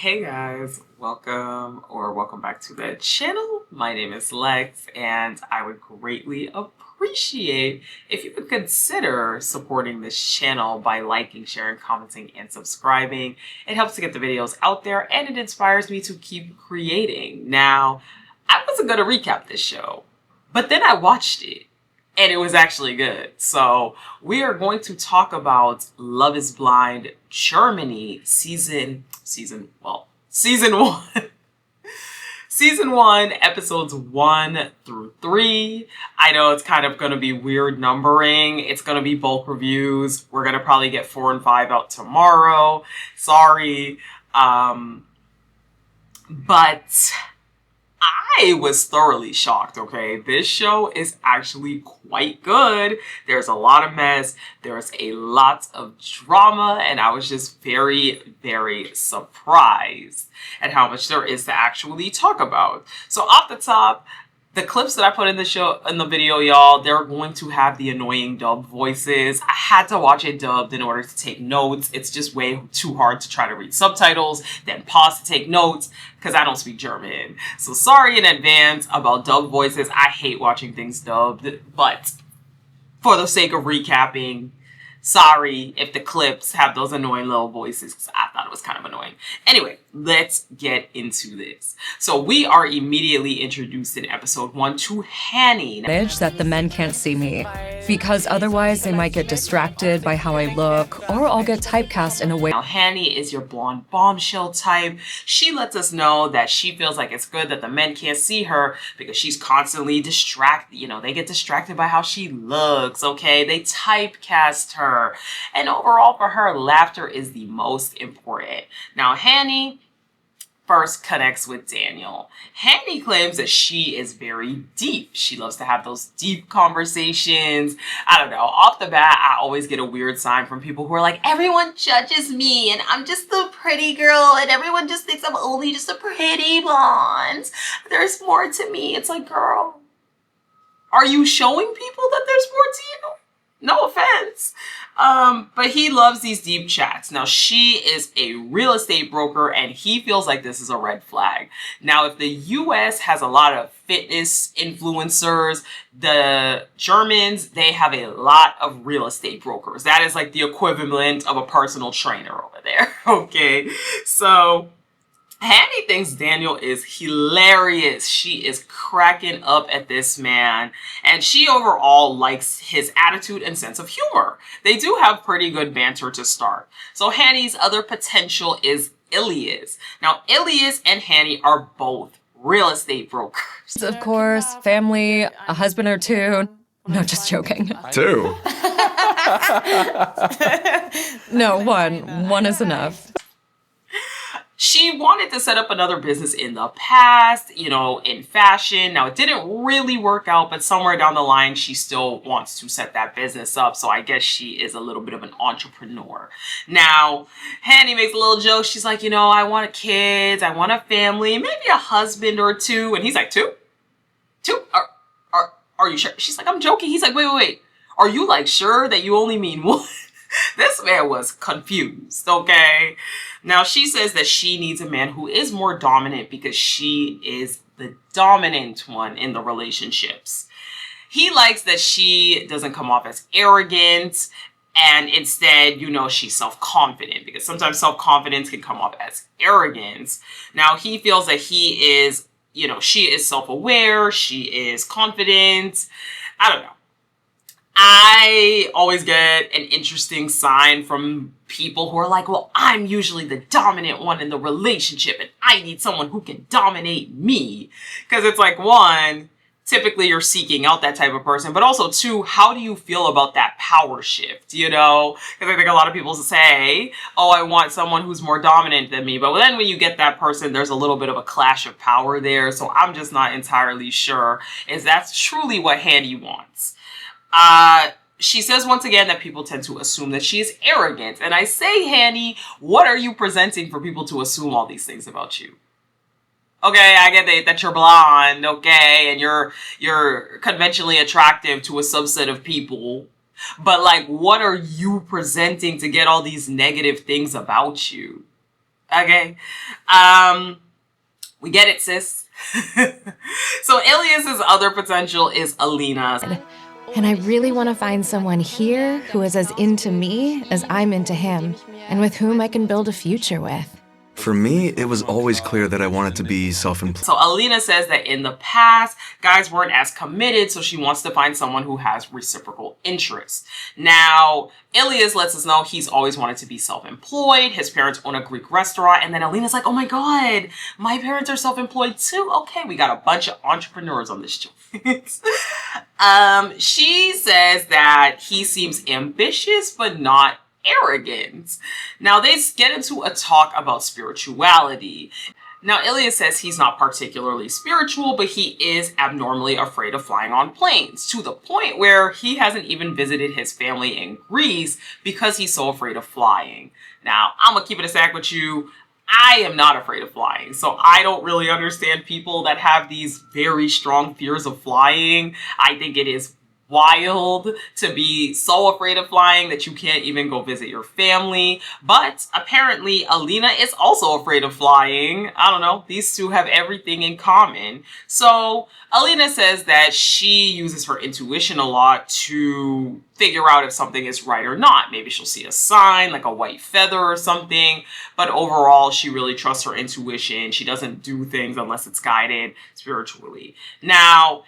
Hey guys, welcome back to the channel. My name is Lex and I would greatly appreciate if you would consider supporting this channel by liking, sharing, commenting, and subscribing. It helps to get the videos out there and it inspires me to keep creating. Now, I wasn't going to recap this show, but then I watched it. And it was actually good. So we are going to talk about Love is Blind Germany season one. Season 1, episodes 1 through 3. I know it's kind of going to be weird numbering. It's going to be bulk reviews. We're going to probably get 4 and 5 out tomorrow. Sorry. But I was thoroughly shocked, okay? This show is actually quite good. There's a lot of mess. There's a lot of drama, and I was just very, very surprised at how much there is to actually talk about. So off the top, the clips that I put in the video, y'all, they're going to have the annoying dub voices. I had to watch it dubbed in order to take notes. It's just way too hard to try to read subtitles, then pause to take notes, because I don't speak German. So sorry in advance about dub voices. I hate watching things dubbed, but for the sake of recapping, sorry if the clips have those annoying little voices, because I thought it was kind of annoying. Anyway, let's get into this. So we are immediately introduced in episode 1 to Hanny. That the men can't see me, because otherwise they might get distracted by how I look, or I'll get typecast in a way. Now, Hanny is your blonde bombshell type. She lets us know that she feels like it's good that the men can't see her because she's constantly distracted. You know, they get distracted by how she looks, okay? They typecast her. And overall, for her, laughter is the most important. Now, Hanny first connects with Daniel. Hanny claims that she is very deep. She loves to have those deep conversations. I don't know. Off the bat, I always get a weird sign from people who are like, everyone judges me and I'm just the pretty girl and everyone just thinks I'm only just a pretty blonde. There's more to me. It's like, girl, are you showing people that there's more to you? No offense. But he loves these deep chats. Now, she is a real estate broker and he feels like this is a red flag. Now, if the US has a lot of fitness influencers, the Germans, they have a lot of real estate brokers. That is like the equivalent of a personal trainer over there. Okay. So Hanny thinks Daniel is hilarious. She is cracking up at this man. And she overall likes his attitude and sense of humor. They do have pretty good banter to start. So Hanny's other potential is Ilas. Now, Ilas and Hanny are both real estate brokers. Of course, family, a husband or two. No, just joking. 2. No, one. One is enough. She wanted to set up another business in the past, you know, in fashion. Now, it didn't really work out, but somewhere down the line, she still wants to set that business up. So I guess she is a little bit of an entrepreneur. Now, Hanny makes a little joke. She's like, you know, I want kids, I want a family, maybe a husband or 2. And he's like, 2? 2? Are you sure? She's like, I'm joking. He's like, wait. Are you like sure that you only mean 1? This man was confused, okay? Now, she says that she needs a man who is more dominant because she is the dominant one in the relationships. He likes that she doesn't come off as arrogant and instead, you know, she's self-confident because sometimes self-confidence can come off as arrogance. Now, he feels that he is, you know, she is self-aware, she is confident. I don't know. I always get an interesting sign from people who are like, well, I'm usually the dominant one in the relationship and I need someone who can dominate me. Because it's like, 1, typically you're seeking out that type of person, but also 2, how do you feel about that power shift, you know? Because I think a lot of people say, oh, I want someone who's more dominant than me. But then when you get that person, there's a little bit of a clash of power there. So I'm just not entirely sure if that's truly what Hanny wants. She says once again that people tend to assume that she is arrogant. And I say, Hanny, what are you presenting for people to assume all these things about you? Okay, I get that you're blonde, okay, and you're conventionally attractive to a subset of people. But like, what are you presenting to get all these negative things about you? Okay. We get it, sis. So Ilias's other potential is Alina. And I really want to find someone here who is as into me as I'm into him, and with whom I can build a future with. For me, it was always clear that I wanted to be self-employed. So Alina says that in the past, guys weren't as committed, so she wants to find someone who has reciprocal interest. Now, Ilias lets us know he's always wanted to be self-employed. His parents own a Greek restaurant, and then Alina's like, oh my god, my parents are self-employed too? Okay, we got a bunch of entrepreneurs on this joint. She says that he seems ambitious, but not arrogant. Now they get into a talk about spirituality. Now Ilias says he's not particularly spiritual, but he is abnormally afraid of flying on planes, to the point where he hasn't even visited his family in Greece because he's so afraid of flying. Now, I'm gonna keep it a stack with you. I am not afraid of flying, so I don't really understand people that have these very strong fears of flying. I think it is wild to be so afraid of flying that you can't even go visit your family. But apparently Alina is also afraid of flying. I don't know. These two have everything in common. So Alina says that she uses her intuition a lot to figure out if something is right or not. Maybe she'll see a sign, like a white feather or something. But overall, she really trusts her intuition. She doesn't do things unless it's guided spiritually. Now,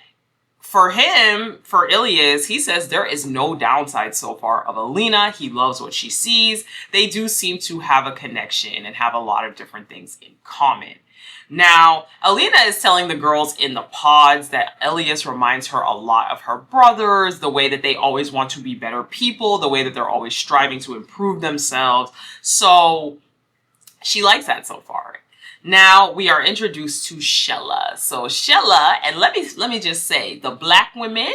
for him, for Ilias, he says there is no downside so far of Alina. He loves what she sees. They do seem to have a connection and have a lot of different things in common. Now, Alina is telling the girls in the pods that Ilias reminds her a lot of her brothers, the way that they always want to be better people, the way that they're always striving to improve themselves. So she likes that so far. Now we are introduced to Shella. So Shella, and let me just say, the black women,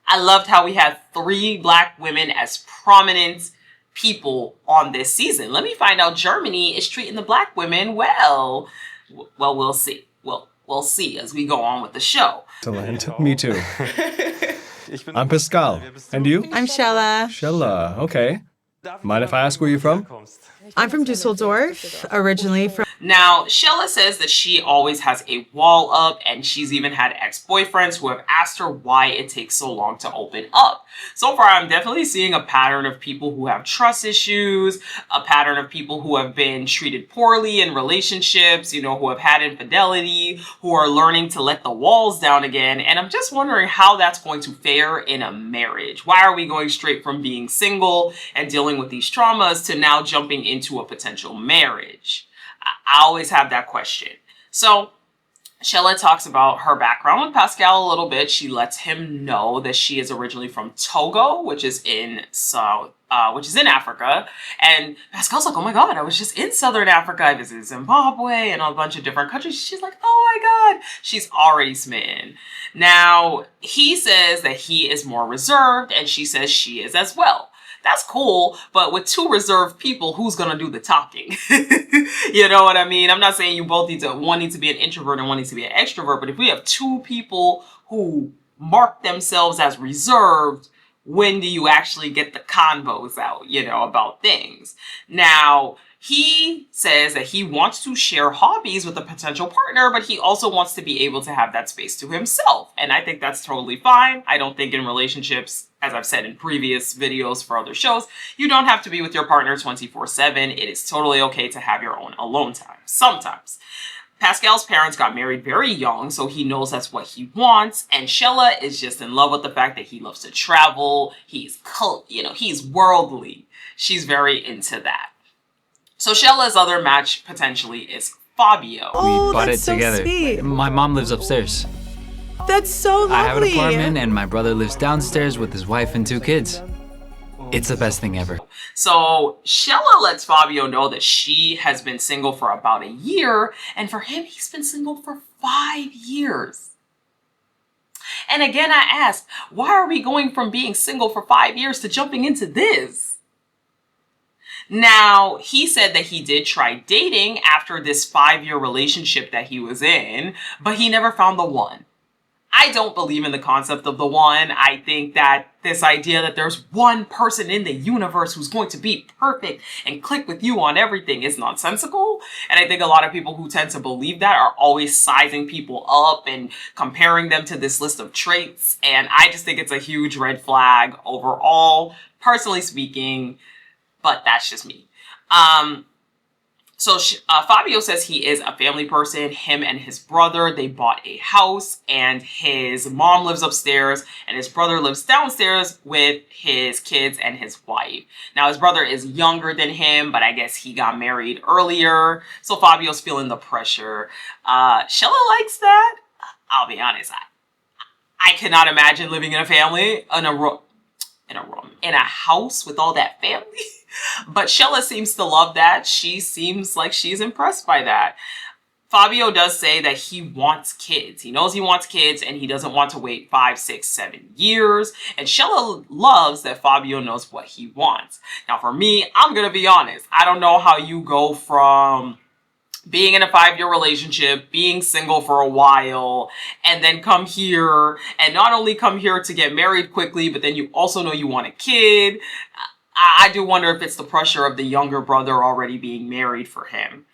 I loved how we had 3 black women as prominent people on this season. Let me find out Germany is treating the black women well. Well, we'll see. We'll see as we go on with the show. Excellent. Me too. I'm Pascal. And you? I'm Shella. Shella. Okay. Mind if I ask where you're from? I'm from Dusseldorf, originally from... Now, Shella says that she always has a wall up, and she's even had ex-boyfriends who have asked her why it takes so long to open up. So far, I'm definitely seeing a pattern of people who have trust issues, a pattern of people who have been treated poorly in relationships, who have had infidelity, who are learning to let the walls down again. And I'm just wondering how that's going to fare in a marriage. Why are we going straight from being single and dealing with these traumas to now jumping into a potential marriage? I always have that question. So Shella talks about her background with Pascal a little bit. She lets him know that she is originally from Togo, which is in Africa. And Pascal's like, oh my God, I was just in Southern Africa. I visited Zimbabwe and a bunch of different countries. She's like, oh my God, she's already smitten. Now, he says that he is more reserved, and she says she is as well. That's cool, but with 2 reserved people, who's gonna do the talking? You know what I mean? I'm not saying you both one needs to be an introvert and one needs to be an extrovert, but if we have 2 people who mark themselves as reserved, when do you actually get the convos out, about things? Now, he says that he wants to share hobbies with a potential partner, but he also wants to be able to have that space to himself. And I think that's totally fine. I don't think in relationships, as I've said in previous videos for other shows, you don't have to be with your partner 24/7. It is totally okay to have your own alone time, sometimes. Pascal's parents got married very young, so he knows that's what he wants. And Shella is just in love with the fact that he loves to travel. He's he's worldly. She's very into that. So Shella's other match potentially is Fabio. Oh, We bought that's it so together. sweet. My mom lives upstairs. That's so lovely. I have an apartment, and my brother lives downstairs with his wife and 2 kids. It's the best thing ever. So Shella lets Fabio know that she has been single for about a year, and for him, he's been single for 5 years. And again, I ask, why are we going from being single for 5 years to jumping into this? Now, he said that he did try dating after this 5-year relationship that he was in, but he never found the one. I don't believe in the concept of the one. I think that this idea that there's one person in the universe who's going to be perfect and click with you on everything is nonsensical. And I think a lot of people who tend to believe that are always sizing people up and comparing them to this list of traits. And I just think it's a huge red flag overall, personally speaking, but that's just me. So Fabio says he is a family person. Him and his brother, they bought a house, and his mom lives upstairs and his brother lives downstairs with his kids and his wife. Now his brother is younger than him, but I guess he got married earlier. So Fabio's feeling the pressure. Shella likes that. I'll be honest. I cannot imagine living in a family, in a house with all that family. But Shella seems to love that. She seems like she's impressed by that. Fabio does say that he wants kids. He knows he wants kids and he doesn't want to wait 5, 6, 7 years. And Shella loves that Fabio knows what he wants. Now for me, I'm going to be honest. I don't know how you go from being in a 5-year relationship, being single for a while, and then come here, and not only come here to get married quickly, but then you also know you want a kid. I do wonder if it's the pressure of the younger brother already being married for him.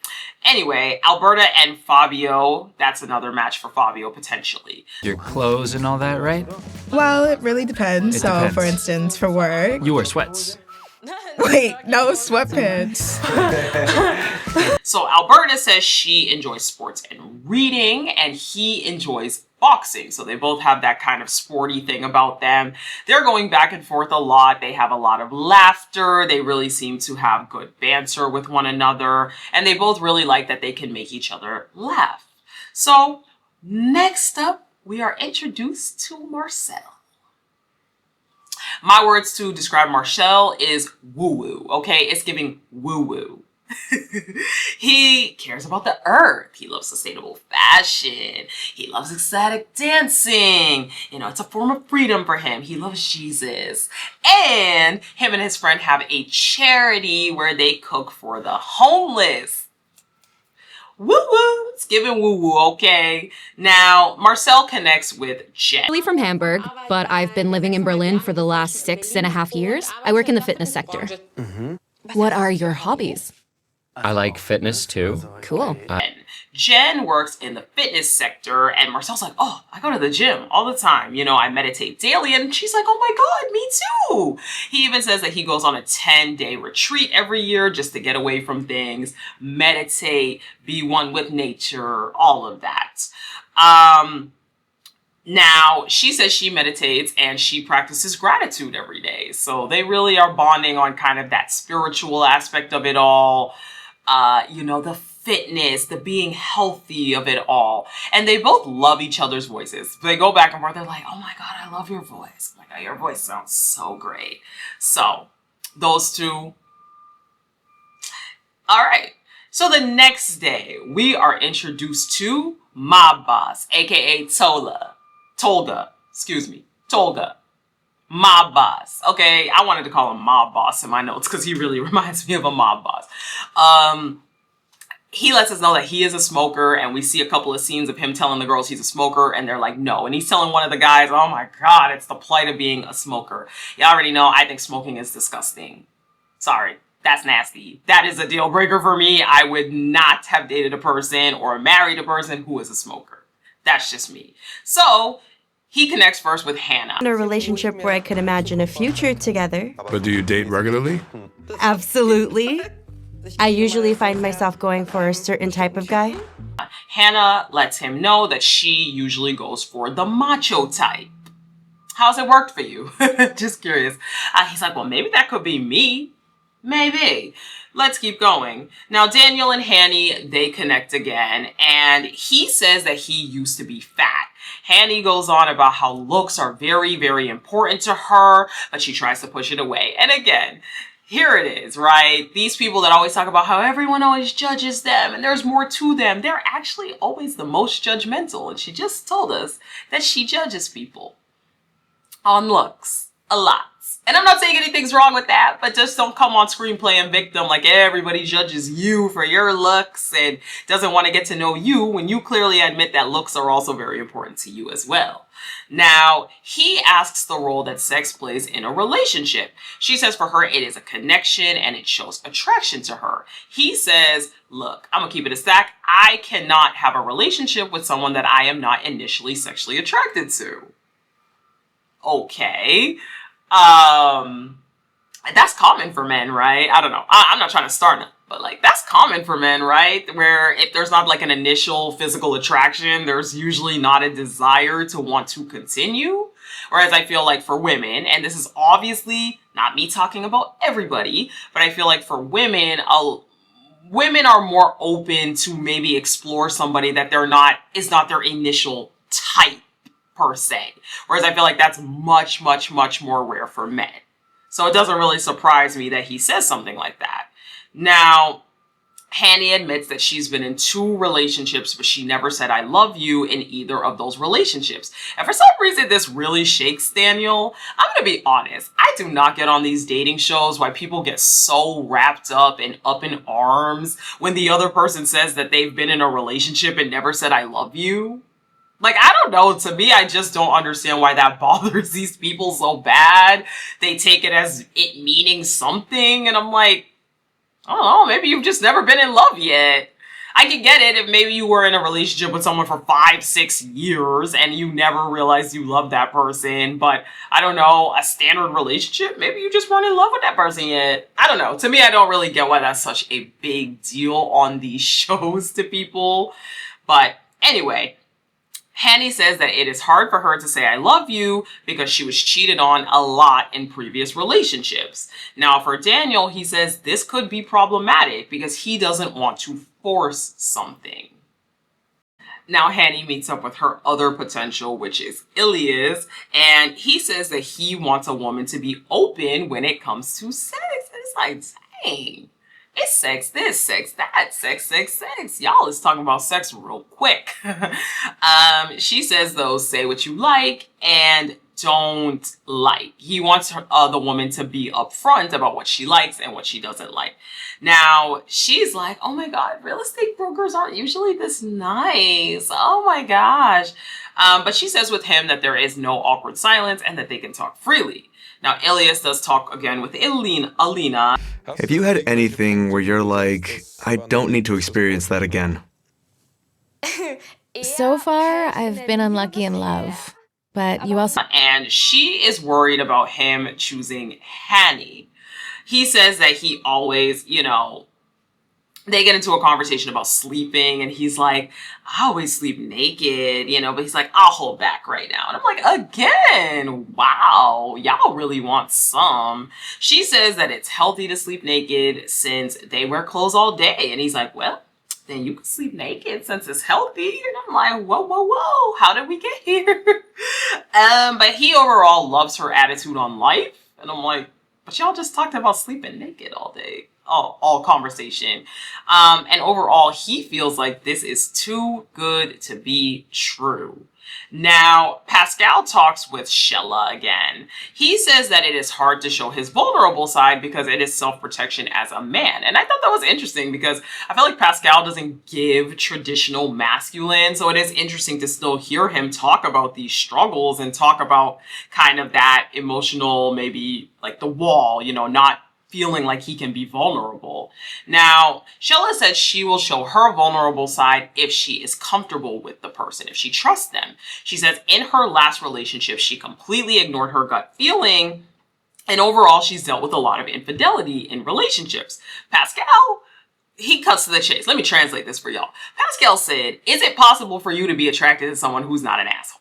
Anyway, Alberta and Fabio, that's another match for Fabio potentially. Your clothes and all that, right? Well, it really depends. It So, depends. for instance, for work. You wear sweats. Wait, no sweatpants. So Alberta says she enjoys sports and reading, and he enjoys boxing. So they both have that kind of sporty thing about them. They're going back and forth a lot. They have a lot of laughter. They really seem to have good banter with one another. And they both really like that they can make each other laugh. So next up, we are introduced to Marcel. My words to describe Marcel is woo-woo, okay? It's giving woo-woo. He cares about the earth. He loves sustainable fashion. He loves ecstatic dancing. You know, it's a form of freedom for him. He loves Jesus. And him and his friend have a charity where they cook for the homeless. Woo-woo. It's giving woo-woo, okay? Now, Marcel connects with Jen. I'm from Hamburg, but I've been living in Berlin for the last 6.5 years. I work in the fitness sector. What are your hobbies? I like fitness too. Cool. Jen works in the fitness sector, and Marcel's like, oh, I go to the gym all the time. You know, I meditate daily. And she's like, oh my God, me too. He even says that he goes on a 10-day retreat every year just to get away from things, meditate, be one with nature, all of that. Now, she says she meditates and she practices gratitude every day. So they really are bonding on kind of that spiritual aspect of it all. You know, the fitness, the being healthy of it all. And they both love each other's voices. They go back and forth. They're like, oh my God, I love your voice. Oh my God, your voice sounds so great. So those two. All right. So the next day, we are introduced to Mob Boss, aka Tolga. Mob Boss. Okay, I wanted to call him Mob Boss in my notes because he really reminds me of a mob boss. He lets us know that he is a smoker, and we see a couple of scenes of him telling the girls he's a smoker, and they're like, no. And he's telling one of the guys, oh my God, it's the plight of being a smoker. You already know, I think smoking is disgusting. Sorry, that's nasty. That is a deal breaker for me. I would not have dated a person or married a person who is a smoker. That's just me. So he connects first with Hannah. In a relationship where I could imagine a future together. But do you date regularly? Absolutely. I usually find myself going for a certain type of guy. Hannah lets him know that she usually goes for the macho type. How's it worked for you? Just curious. He's like, well, maybe that could be me. Maybe. Let's keep going. Now, Daniel and Hanny, they connect again, and he says that he used to be fat. Hanny goes on about how looks are very, very important to her, but she tries to push it away. And again, here it is, right? These people that always talk about how everyone always judges them and there's more to them, they're actually always the most judgmental. And she just told us that she judges people on looks a lot. And I'm not saying anything's wrong with that, but just don't come on screen playing victim like everybody judges you for your looks and doesn't want to get to know you when you clearly admit that looks are also very important to you as well. Now, he asks the role that sex plays in a relationship. She says for her, it is a connection and it shows attraction to her. He says, look, I'm gonna keep it a stack. I cannot have a relationship with someone that I am not initially sexually attracted to. Okay. That's common for men, right? I don't know. I'm not trying to start it, but like that's common for men, right? Where if there's not like an initial physical attraction, there's usually not a desire to want to continue. Whereas I feel like for women, and this is obviously not me talking about everybody, but I feel like for women, women are more open to maybe explore somebody that is not their initial type per se. Whereas I feel like that's much, much, much more rare for men. So it doesn't really surprise me that he says something like that. Now, Hanny admits that she's been in 2 relationships, but she never said I love you in either of those relationships. And for some reason, this really shakes Daniel. I'm going to be honest. I do not get on these dating shows why people get so wrapped up and up in arms when the other person says that they've been in a relationship and never said I love you. Like, I don't know. To me, I just don't understand why that bothers these people so bad. They take it as it meaning something. And I'm like, I don't know, maybe you've just never been in love yet. I can get it if maybe you were in a relationship with someone for 5-6 years and you never realized you loved that person. But I don't know, a standard relationship, maybe you just weren't in love with that person yet. I don't know. To me, I don't really get why that's such a big deal on these shows to people. But anyway, Hanny says that it is hard for her to say I love you because she was cheated on a lot in previous relationships. Now for Daniel, he says this could be problematic because he doesn't want to force something. Now Hanny meets up with her other potential, which is Ilas, and he says that he wants a woman to be open when it comes to sex. And it's like, dang. It's sex this, sex that, sex, sex, sex. Y'all is talking about sex real quick. She says, though, say what you like and don't like. He wants the woman to be upfront about what she likes and what she doesn't like. Now, she's like, oh my God, real estate brokers aren't usually this nice. Oh my gosh. But she says with him that there is no awkward silence and that they can talk freely. Now, Ilas does talk again with Alina. Have you had anything where you're like, I don't need to experience that again? So far, I've been unlucky in love. But you also... And she is worried about him choosing Hanny. He says that he always, they get into a conversation about sleeping and he's like, I always sleep naked, but he's like, I'll hold back right now. And I'm like, again, wow, y'all really want some. She says that it's healthy to sleep naked since they wear clothes all day. And he's like, well, then you can sleep naked since it's healthy. And I'm like, whoa, whoa, whoa, how did we get here? But he overall loves her attitude on life. And I'm like, but y'all just talked about sleeping naked all day. All conversation. And overall, he feels like this is too good to be true. Now, Pascal talks with Shella again. He says that it is hard to show his vulnerable side because it is self-protection as a man. And I thought that was interesting because I feel like Pascal doesn't give traditional masculine. So it is interesting to still hear him talk about these struggles and talk about kind of that emotional, maybe like the wall, not feeling like he can be vulnerable. Now, Shella said she will show her vulnerable side if she is comfortable with the person, if she trusts them. She says in her last relationship, she completely ignored her gut feeling, and overall, she's dealt with a lot of infidelity in relationships. Pascal, he cuts to the chase. Let me translate this for y'all. Pascal said, is it possible for you to be attracted to someone who's not an asshole?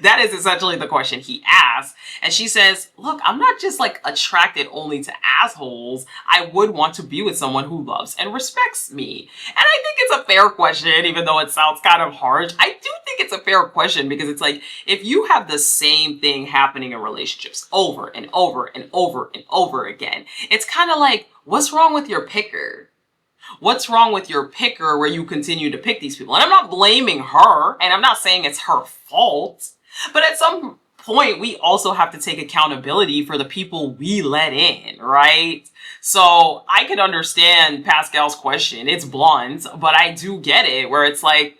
That is essentially the question he asked. And she says, look, I'm not just like attracted only to assholes. I would want to be with someone who loves and respects me. And I think it's a fair question, even though it sounds kind of harsh. I do think it's a fair question because it's like, if you have the same thing happening in relationships over and over and over and over again, it's kind of like, what's wrong with your picker? What's wrong with your picker where you continue to pick these people? And I'm not blaming her, and I'm not saying it's her fault, but at some point, we also have to take accountability for the people we let in, right? So I could understand Pascal's question. It's blunt, but I do get it, where it's like,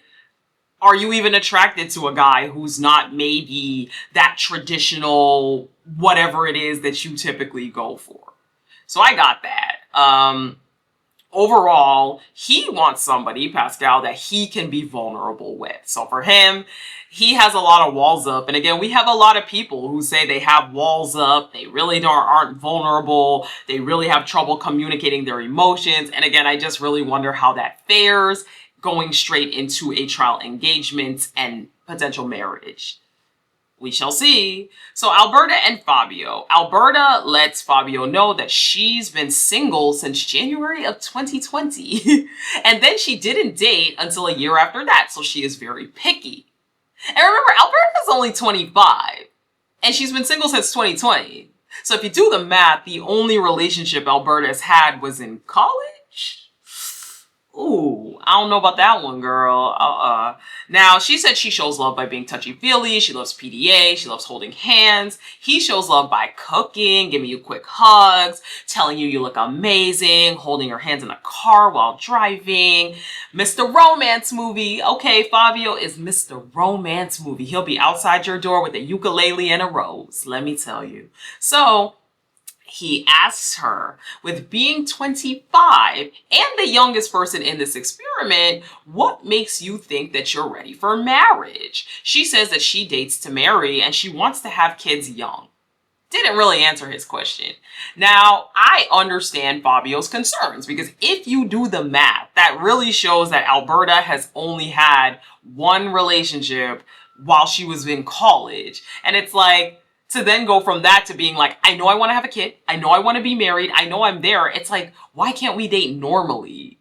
are you even attracted to a guy who's not maybe that traditional whatever it is that you typically go for? So I got that. Overall, he wants somebody, Pascal, that he can be vulnerable with. So for him, he has a lot of walls up. And again, we have a lot of people who say they have walls up. They really aren't vulnerable. They really have trouble communicating their emotions. And again, I just really wonder how that fares going straight into a trial engagement and potential marriage. We shall see. So Alberta and Fabio. Alberta lets Fabio know that she's been single since January of 2020. And then she didn't date until a year after that. So she is very picky. And remember, Alberta's only 25. And she's been single since 2020. So if you do the math, the only relationship Alberta's had was in college? Ooh, I don't know about that one, girl. Now, she said she shows love by being touchy-feely. She loves PDA. She loves holding hands. He shows love by cooking, giving you quick hugs, telling you look amazing, holding your hands in a car while driving. Mr. Romance Movie. Okay, Fabio is Mr. Romance Movie. He'll be outside your door with a ukulele and a rose, let me tell you. So he asks her, with being 25 and the youngest person in this experiment, what makes you think that you're ready for marriage? She says that she dates to marry and she wants to have kids young. Didn't really answer his question. Now, I understand Fabio's concerns because if you do the math, that really shows that Alberta has only had one relationship while she was in college. And it's like, to then go from that to being like, I know I want to have a kid. I know I want to be married. I know I'm there. It's like, why can't we date normally?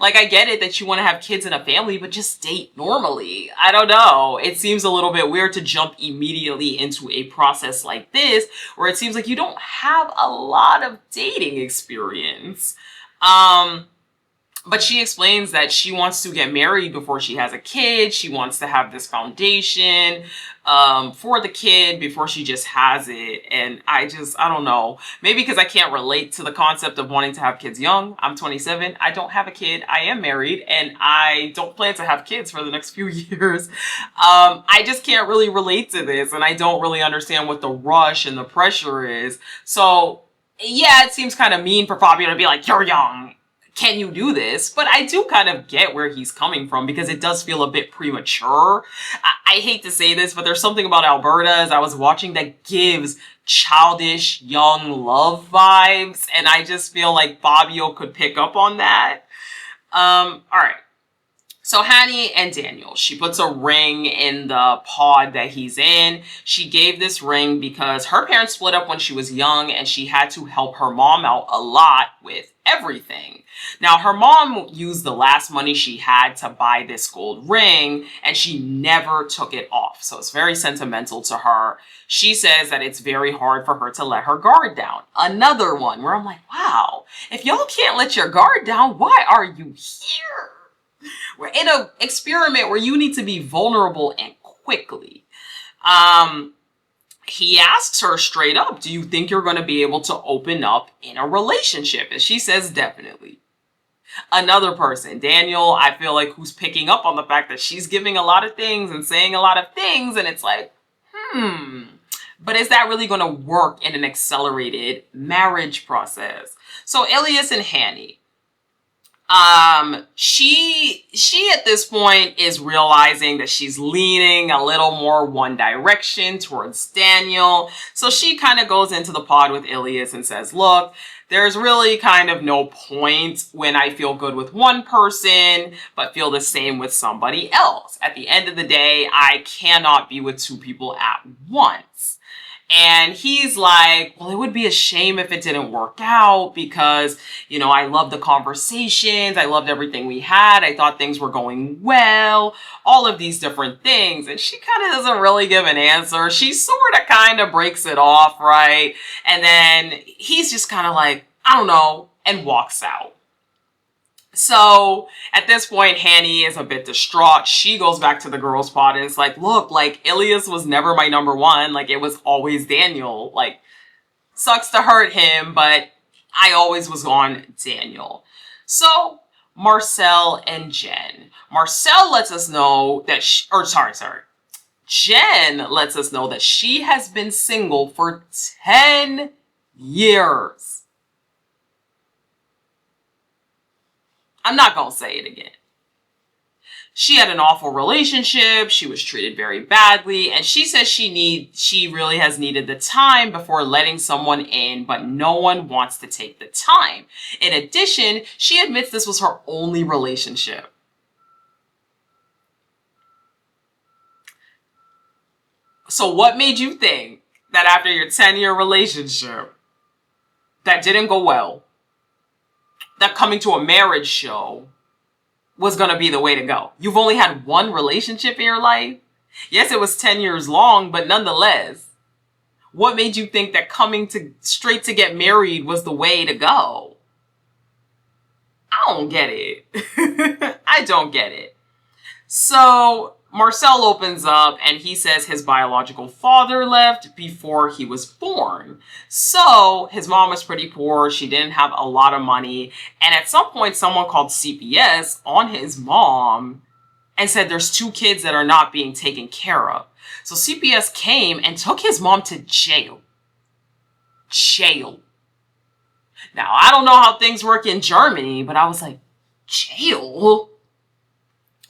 Like, I get it that you want to have kids and a family, but just date normally. I don't know. It seems a little bit weird to jump immediately into a process like this, where it seems like you don't have a lot of dating experience. But she explains that she wants to get married before she has a kid. She wants to have this foundation for the kid before she just has it. And I don't know. Maybe because I can't relate to the concept of wanting to have kids young. I'm 27. I don't have a kid. I am married. And I don't plan to have kids for the next few years. I just can't really relate to this. And I don't really understand what the rush and the pressure is. So, yeah, it seems kind of mean for Fabio to be like, you're young. Can you do this? But I do kind of get where he's coming from because it does feel a bit premature. I hate to say this, but there's something about Alberta as I was watching that gives childish, young love vibes. And I just feel like Fabio could pick up on that. All right. So Hanny and Daniel, she puts a ring in the pod that he's in. She gave this ring because her parents split up when she was young and she had to help her mom out a lot with everything. Now, her mom used the last money she had to buy this gold ring and she never took it off. So it's very sentimental to her. She says that it's very hard for her to let her guard down. Another one where I'm like, wow, if y'all can't let your guard down, why are you here? We're in an experiment where you need to be vulnerable and quickly. He asks her straight up, do you think you're going to be able to open up in a relationship? And she says, definitely. Another person, Daniel, I feel like who's picking up on the fact that she's giving a lot of things and saying a lot of things. And it's like, but is that really going to work in an accelerated marriage process? So Ilas and Hanny. She at this point is realizing that she's leaning a little more one direction towards Daniel. So she kind of goes into the pod with Ilas and says, look, there's really kind of no point when I feel good with one person, but feel the same with somebody else. At the end of the day, I cannot be with two people at once. And he's like, well, it would be a shame if it didn't work out because, you know, I loved the conversations. I loved everything we had. I thought things were going well, all of these different things. And she kind of doesn't really give an answer. She sort of kind of breaks it off, right? And then he's just kind of like, I don't know, and walks out. So at this point, Hanny is a bit distraught. She goes back to the girls' spot and it's like, look, like Ilias was never my number one. Like it was always Daniel. Like sucks to hurt him, but I always was on Daniel. So Marcel and Jen. Marcel lets us know that, Jen lets us know that she has been single for 10 years. I'm not gonna say it again. She had an awful relationship. She was treated very badly. And she says she really has needed the time before letting someone in, but no one wants to take the time. In addition, she admits this was her only relationship. So what made you think that after your 10-year relationship that didn't go well, that coming to a marriage show was going to be the way to go? You've only had one relationship in your life. Yes, it was 10 years long, but nonetheless, what made you think that coming to straight to get married was the way to go? I don't get it. I don't get it. So Marcel opens up and he says his biological father left before he was born. So his mom was pretty poor. She didn't have a lot of money. And at some point, someone called CPS on his mom and said there's 2 kids that are not being taken care of. So CPS came and took his mom to jail. Jail. Now, I don't know how things work in Germany, but I was like, jail?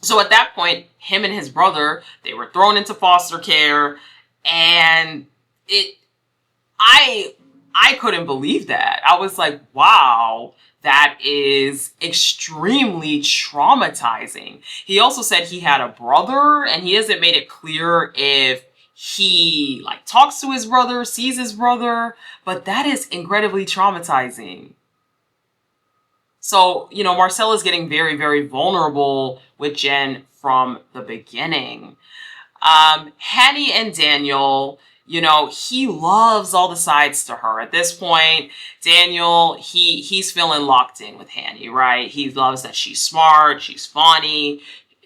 So at that point, him and his brother, they were thrown into foster care, and I couldn't believe that. I was like, wow, that is extremely traumatizing. He also said he had a brother, and he hasn't made it clear if he like talks to his brother, sees his brother, but that is incredibly traumatizing. So, you know, Marcel is getting very, very vulnerable with Jen from the beginning. Hanny and Daniel, you know, he loves all the sides to her. At this point, Daniel, he's feeling locked in with Hanny, right? He loves that she's smart, she's funny,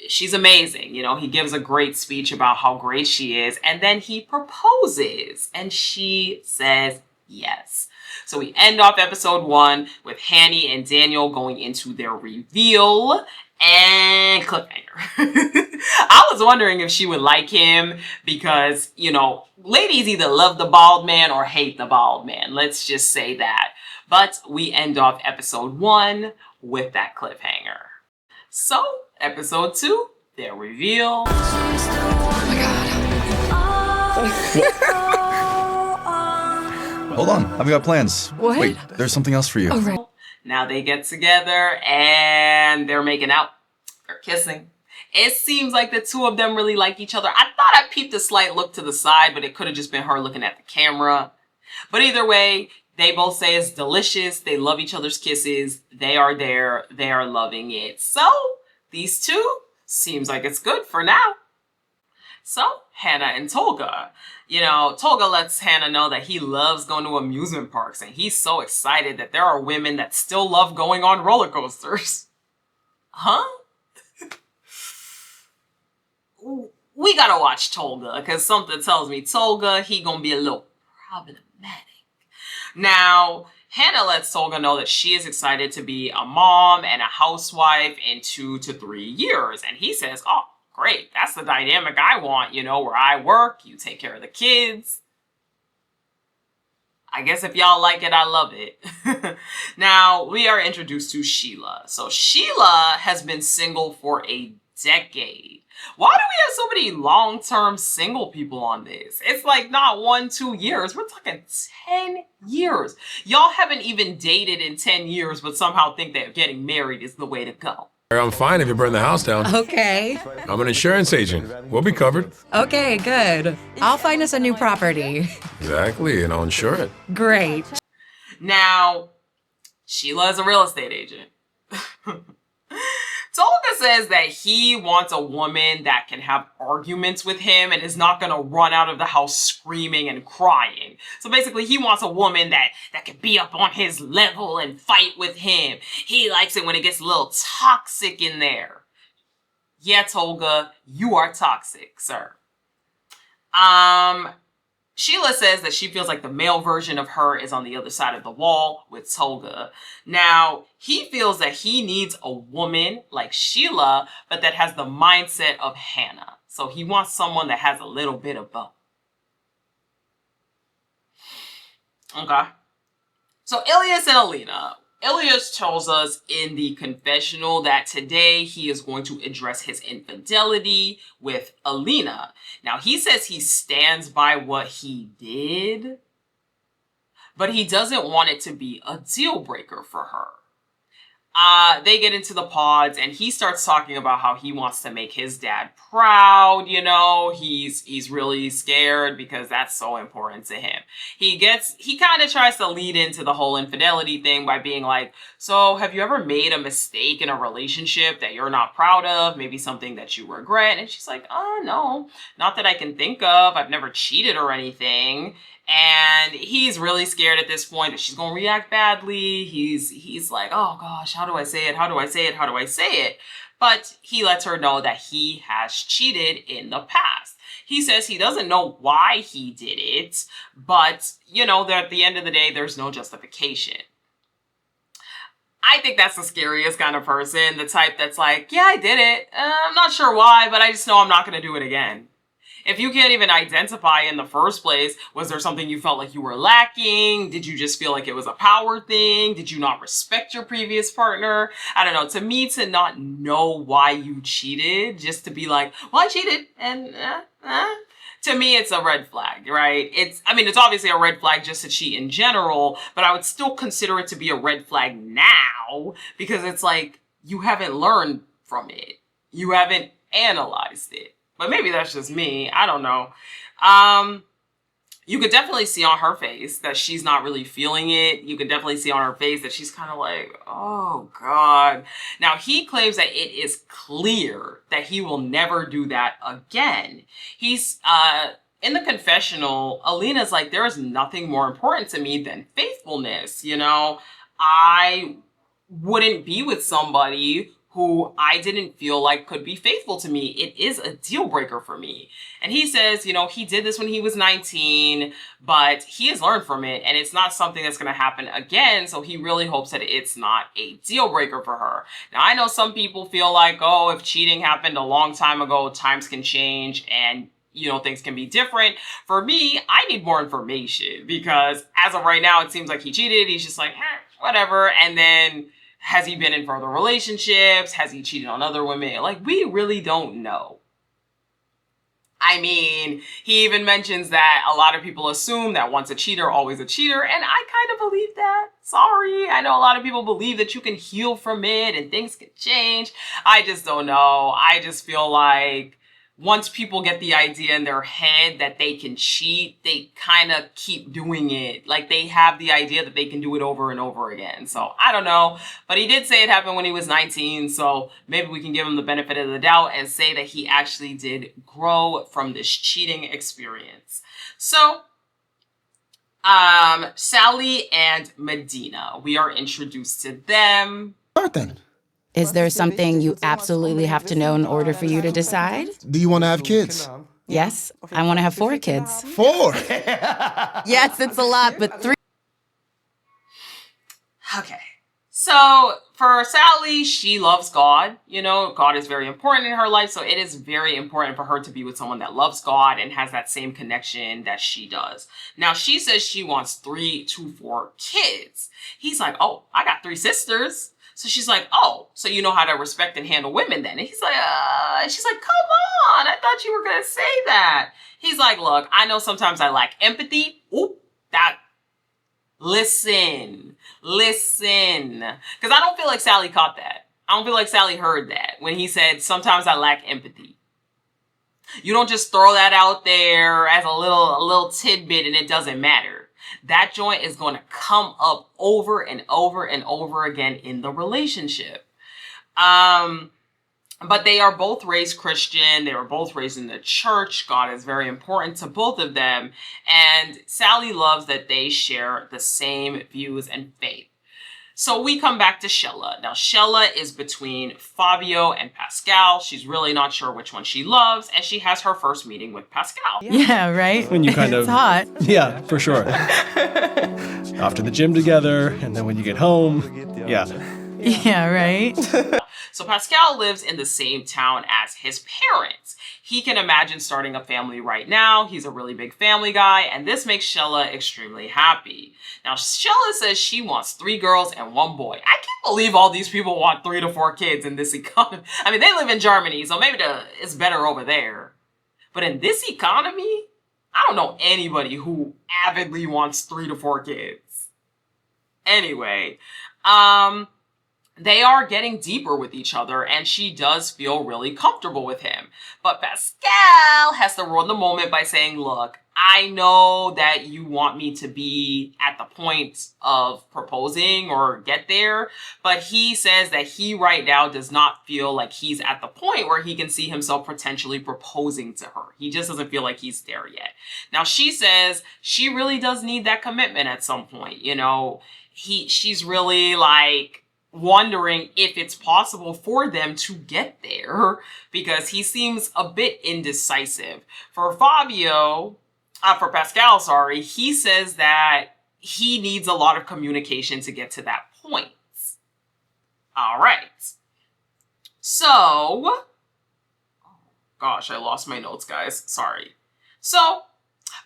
she's amazing. You know, he gives a great speech about how great she is, and then he proposes, and she says yes. So we end off episode 1 with Hanny and Daniel going into their reveal and cliffhanger. I was wondering if she would like him because, you know, ladies either love the bald man or hate the bald man. Let's just say that. But we end off episode 1 with that cliffhanger. So, episode 2, their reveal. Oh my God. Hold on, I've got plans. What? Wait, there's something else for you. Oh, right. Now they get together and they're making out. They're kissing. It seems like the two of them really like each other. I thought I peeped a slight look to the side, but it could have just been her looking at the camera. But either way, they both say it's delicious. They love each other's kisses. They are there. They are loving it. So these two, seems like it's good for now. So Hannah and Tolga. You know, Tolga lets Hannah know that he loves going to amusement parks, and he's so excited that there are women that still love going on roller coasters. Huh? We gotta watch Tolga, because something tells me Tolga, he gonna be a little problematic. Now, Hannah lets Tolga know that she is excited to be a mom and a housewife in 2 to 3 years, and he says, oh, great, that's the dynamic I want, you know, where I work, you take care of the kids. I guess if y'all like it, I love it. Now, we are introduced to Shella. So Shella has been single for a decade. Why do we have so many long-term single people on this? It's like not 1, 2 years. We're talking 10 years. Y'all haven't even dated in 10 years, but somehow think that getting married is the way to go. I'm fine if you burn the house down. Okay. I'm an insurance agent. We'll be covered. Okay, good. I'll find us a new property. Exactly, and I'll insure it. Great. Now, Shella is a real estate agent. Tolga says that he wants a woman that can have arguments with him and is not going to run out of the house screaming and crying. So basically, he wants a woman that can be up on his level and fight with him. He likes it when it gets a little toxic in there. Yeah, Tolga, you are toxic, sir. Sheila says that she feels like the male version of her is on the other side of the wall with Tolga. Now, he feels that he needs a woman like Sheila, but that has the mindset of Hannah. So he wants someone that has a little bit of both. Okay. So Ilas and Alina. Ilas tells us in the confessional that today he is going to address his infidelity with Alina. Now, he says he stands by what he did, but he doesn't want it to be a deal breaker for her. They get into the pods and he starts talking about how he wants to make his dad proud, you know. He's really scared because that's so important to him. He kind of tries to lead into the whole infidelity thing by being like, so have you ever made a mistake in a relationship that you're not proud of? Maybe something that you regret? And she's like, oh, no, not that I can think of. I've never cheated or anything. And he's really scared at this point that she's going to react badly. He's like, oh gosh, how do I say it? How do I say it? How do I say it? But he lets her know that he has cheated in the past. He says he doesn't know why he did it, but, you know, that at the end of the day, there's no justification. I think that's the scariest kind of person, the type that's like, yeah, I did it. I'm not sure why, but I just know I'm not going to do it again. If you can't even identify in the first place, was there something you felt like you were lacking? Did you just feel like it was a power thing? Did you not respect your previous partner? I don't know. To me, to not know why you cheated, just to be like, well, I cheated, and to me, it's a red flag, right? It's obviously a red flag just to cheat in general, but I would still consider it to be a red flag now because it's like, you haven't learned from it. You haven't analyzed it. But maybe that's just me. I don't know. You could definitely see on her face that she's not really feeling it. You can definitely see on her face that she's kind of like, oh, God. Now, he claims that it is clear that he will never do that again. He's, in the confessional, Alina's like, there is nothing more important to me than faithfulness. You know, I wouldn't be with somebody who I didn't feel like could be faithful to me. It is a deal breaker for me. And he says, you know, he did this when he was 19, but he has learned from it and it's not something that's going to happen again. So he really hopes that it's not a deal breaker for her. Now, I know some people feel like, oh, if cheating happened a long time ago, times can change and, you know, things can be different. For me, I need more information because as of right now, it seems like he cheated. He's just like, whatever. And then has he been in further relationships? Has he cheated on other women? Like, we really don't know. I mean, he even mentions that a lot of people assume that once a cheater, always a cheater. And I kind of believe that. Sorry. I know a lot of people believe that you can heal from it and things can change. I just don't know. I just feel like once people get the idea in their head that they can cheat, they kind of keep doing it. Like they have the idea that they can do it over and over again. So I don't know. But he did say it happened when he was 19. So maybe we can give him the benefit of the doubt and say that he actually did grow from this cheating experience. So Sally and Medina, we are introduced to them. Is there something you absolutely have to know in order for you to decide? Do you want to have kids? Yes, I want to have 4 kids. 4? Yes, it's a lot, but 3. Okay. So for Sally, she loves God. You know, God is very important in her life. So it is very important for her to be with someone that loves God and has that same connection that she does. Now, she says she wants 3 to 4 kids. He's like, oh, I got 3 sisters. So she's like, oh, so you know how to respect and handle women then? And he's like, she's like, come on. I thought you were going to say that. He's like, look, I know sometimes I lack empathy. Listen. Because I don't feel like Sally caught that. I don't feel like Sally heard that when he said, sometimes I lack empathy. You don't just throw that out there as a little tidbit and it doesn't matter. That joint is going to come up over and over and over again in the relationship. But they are both raised Christian. They were both raised in the church. God is very important to both of them. And Sally loves that they share the same views and faith. So we come back to Shella. Now, Shella is between Fabio and Pascal. She's really not sure which one she loves, and she has her first meeting with Pascal. Yeah, right? When you kind of... It's hot. Yeah, for sure. After the gym together, and then when you get home, yeah. Yeah, right? So Pascal lives in the same town as his parents. He can imagine starting a family right now. He's a really big family guy, and this makes Shella extremely happy. Now, Shella says she wants 3 girls and 1 boy. I can't believe all these people want 3 to 4 kids in this economy. I mean, they live in Germany, so maybe it's better over there. But in this economy, I don't know anybody who avidly wants 3 to 4 kids. Anyway, they are getting deeper with each other, and she does feel really comfortable with him. But Pascal has to ruin the moment by saying, look, I know that you want me to be at the point of proposing or get there, but he says that he right now does not feel like he's at the point where he can see himself potentially proposing to her. He just doesn't feel like he's there yet. Now, she says she really does need that commitment at some point. You know, she's really like wondering if it's possible for them to get there because he seems a bit indecisive. For Pascal, sorry, he says that he needs a lot of communication to get to that point. All right. So, oh gosh, I lost my notes, guys. Sorry. So,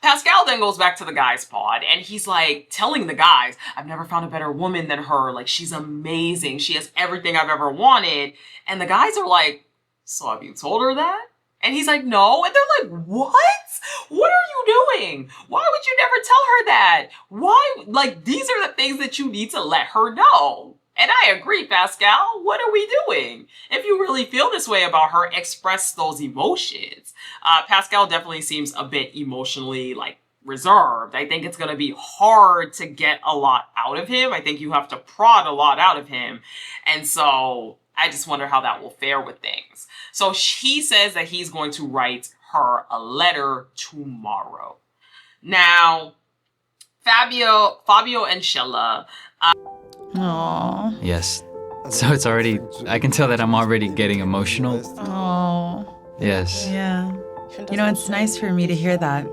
Pascal then goes back to the guys' pod, and he's like telling the guys, I've never found a better woman than her. Like, she's amazing. She has everything I've ever wanted. And the guys are like, so have you told her that? And he's like, no. And they're like, what? What are you doing? Why would you never tell her that? Why? Like, these are the things that you need to let her know. And I agree, Pascal. What are we doing? If you really feel this way about her, express those emotions. Pascal definitely seems a bit emotionally, like, reserved. I think it's going to be hard to get a lot out of him. I think you have to prod a lot out of him. And so I just wonder how that will fare with things. So he says that he's going to write her a letter tomorrow. Now, Fabio and Shella. Aww. Yes. So it's already, I can tell that I'm already getting emotional. Oh. Yes. Yeah. You know, it's nice for me to hear that.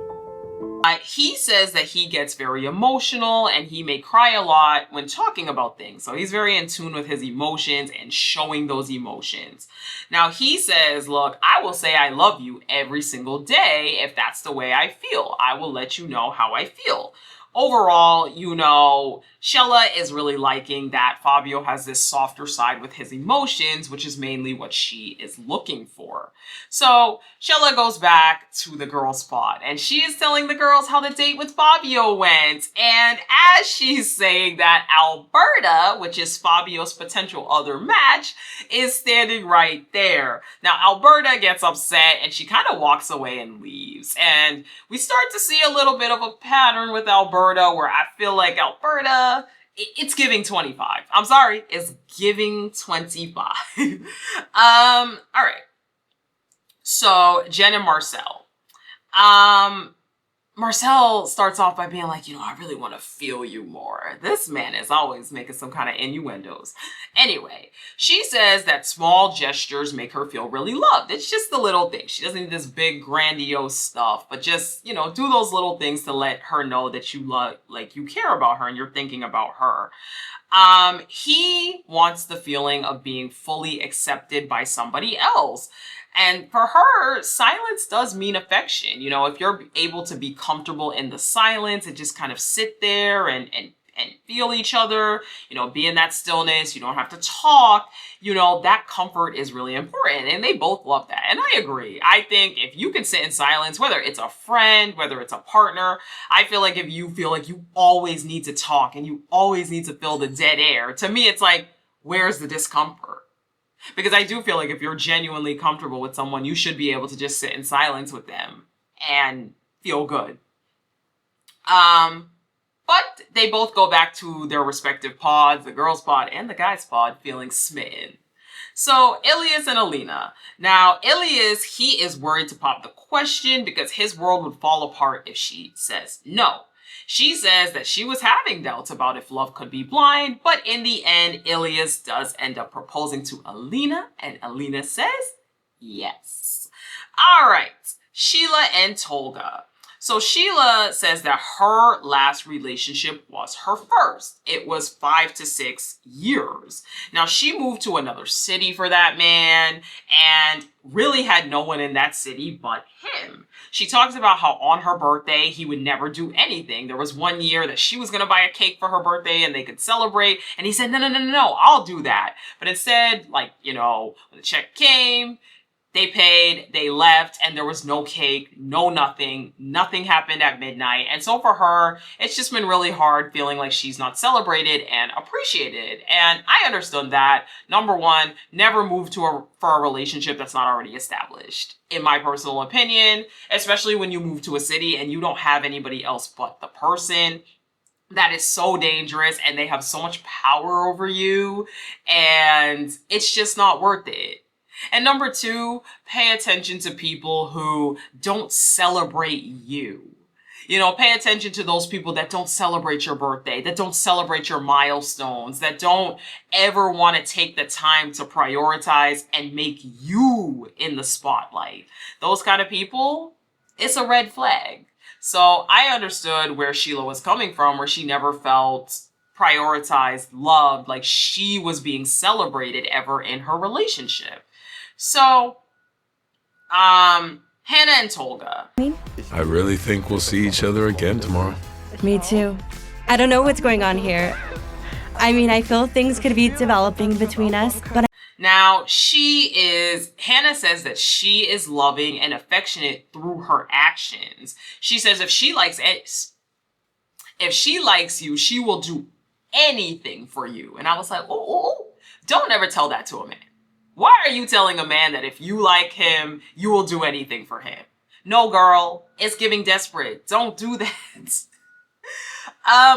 He says that he gets very emotional and he may cry a lot when talking about things. So he's very in tune with his emotions and showing those emotions. Now he says, look, I will say I love you every single day if that's the way I feel. I will let you know how I feel. Overall, you know, Shella is really liking that Fabio has this softer side with his emotions, which is mainly what she is looking for. So Shella goes back to the girls' pod and she is telling the girls how the date with Fabio went. And as she's saying that, Alberta, which is Fabio's potential other match, is standing right there. Now, Alberta gets upset and she kind of walks away and leaves. And we start to see a little bit of a pattern with Alberta where I feel like Alberta, it's giving 25. I'm sorry, it's giving 25. All right. So Jen and Marcel. Marcel starts off by being like, you know, I really want to feel you more. This man is always making some kind of innuendos. Anyway, she says that small gestures make her feel really loved. It's just the little things. She doesn't need this big grandiose stuff, but just, you know, do those little things to let her know that you love, like you care about her and you're thinking about her. He wants the feeling of being fully accepted by somebody else. And for her, silence does mean affection. You know, if you're able to be comfortable in the silence and just kind of sit there and feel each other, you know, be in that stillness, you don't have to talk, you know, that comfort is really important. And they both love that. And I agree. I think if you can sit in silence, whether it's a friend, whether it's a partner, I feel like if you feel like you always need to talk and you always need to fill the dead air, to me, it's like, where's the discomfort? Because I do feel like if you're genuinely comfortable with someone, you should be able to just sit in silence with them and feel good. But they both go back to their respective pods, the girls' pod and the guys' pod, feeling smitten. So Ilas and Alina. Now, Ilas, he is worried to pop the question because his world would fall apart if she says no. She says that she was having doubts about if love could be blind, but in the end, Ilas does end up proposing to Alina, and Alina says yes. All right, Shella and Tolga. So Shella says that her last relationship was her first. It was 5 to 6 years. Now she moved to another city for that man and really had no one in that city but him. She talks about how on her birthday, he would never do anything. There was one year that she was going to buy a cake for her birthday and they could celebrate. And he said, no, I'll do that. But instead, like, you know, when the check came, they paid, they left, and there was no cake, no nothing. Nothing happened at midnight. And so for her, it's just been really hard feeling like she's not celebrated and appreciated. And I understood that. Number one, never move for a relationship that's not already established. In my personal opinion, especially when you move to a city and you don't have anybody else but the person. That is so dangerous and they have so much power over you and it's just not worth it. And number two, pay attention to people who don't celebrate you. You know, pay attention to those people that don't celebrate your birthday, that don't celebrate your milestones, that don't ever want to take the time to prioritize and make you in the spotlight. Those kind of people, it's a red flag. So I understood where Shella was coming from, where she never felt prioritized, loved, like she was being celebrated ever in her relationship. So, Hanna and Tolga. I really think we'll see each other again tomorrow. Me too. I don't know what's going on here. I mean, I feel things could be developing between us, but now Hanna says that she is loving and affectionate through her actions. She says if she likes you, she will do anything for you. And I was like, oh, don't ever tell that to a man. Why are you telling a man that if you like him, you will do anything for him? No, girl, it's giving desperate. Don't do that.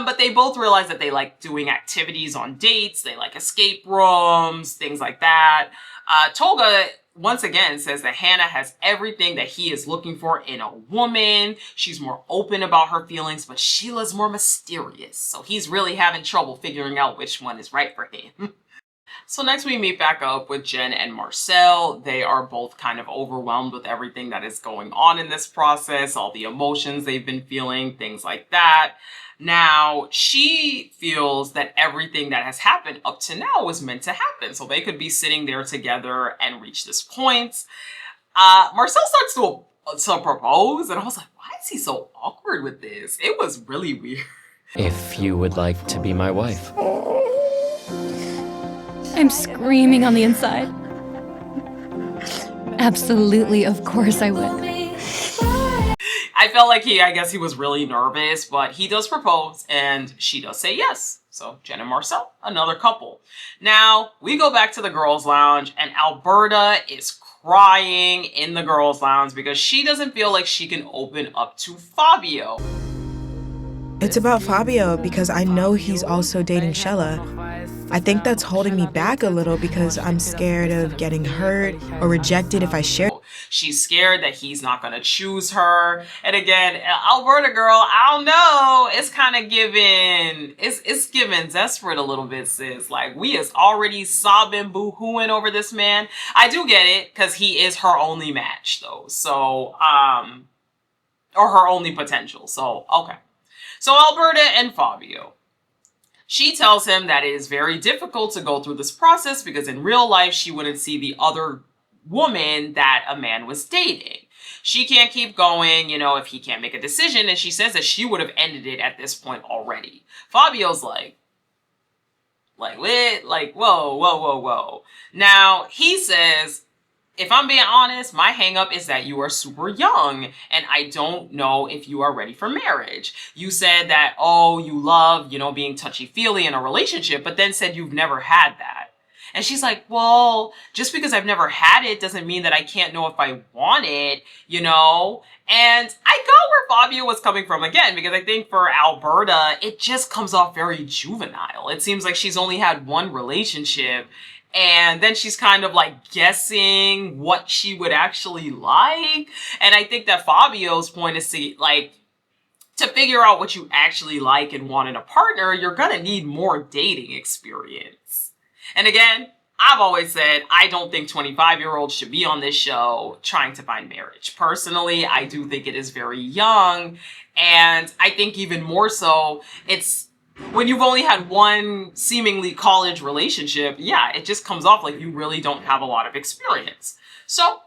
But they both realize that they like doing activities on dates. They like escape rooms, things like that. Tolga, once again, says that Hanna has everything that he is looking for in a woman. She's more open about her feelings, but Shella's more mysterious. So he's really having trouble figuring out which one is right for him. So next we meet back up with Jen and Marcel. They are both kind of overwhelmed with everything that is going on in this process, all the emotions they've been feeling, things like that. Now, she feels that everything that has happened up to now was meant to happen. So they could be sitting there together and reach this point. Marcel starts to propose, and I was like, why is he so awkward with this? It was really weird. If you would like to be my wife. I'm screaming on the inside. Absolutely, of course I would. I felt like I guess he was really nervous, but he does propose and she does say yes. So Jen and Marcel, another couple. Now we go back to the girls' lounge and Alberta is crying in the girls' lounge because she doesn't feel like she can open up to Fabio. It's about Fabio because I know he's also dating Shella. I think that's holding me back a little because I'm scared of getting hurt or rejected if I share. She's scared that he's not going to choose her. And again, Alberta girl, I don't know. It's kind of giving, it's giving desperate a little bit, sis. Like we is already sobbing, boo-hooing over this man. I do get it because he is her only match though. So, or her only potential. So, okay. So Alberta and Fabio. She tells him that it is very difficult to go through this process because in real life, she wouldn't see the other woman that a man was dating. She can't keep going, if he can't make a decision. And she says that she would have ended it at this point already. Fabio's like, whoa. Now, he says, if I'm being honest, my hang up is that you are super young and I don't know if you are ready for marriage. You said that, you love, being touchy-feely in a relationship, but then said you've never had that. And she's like, well, just because I've never had it doesn't mean that I can't know if I want it, And I got where Fabio was coming from again, because I think for Alberta, it just comes off very juvenile. It seems like she's only had one relationship And then she's kind of like guessing what she would actually like. And I think that Fabio's point is to figure out what you actually like and want in a partner, you're gonna need more dating experience. And again, I've always said I don't think 25-year-olds should be on this show trying to find marriage. Personally, I do think it is very young. And I think even more so, it's when you've only had one seemingly college relationship, yeah, it just comes off like you really don't have a lot of experience. So,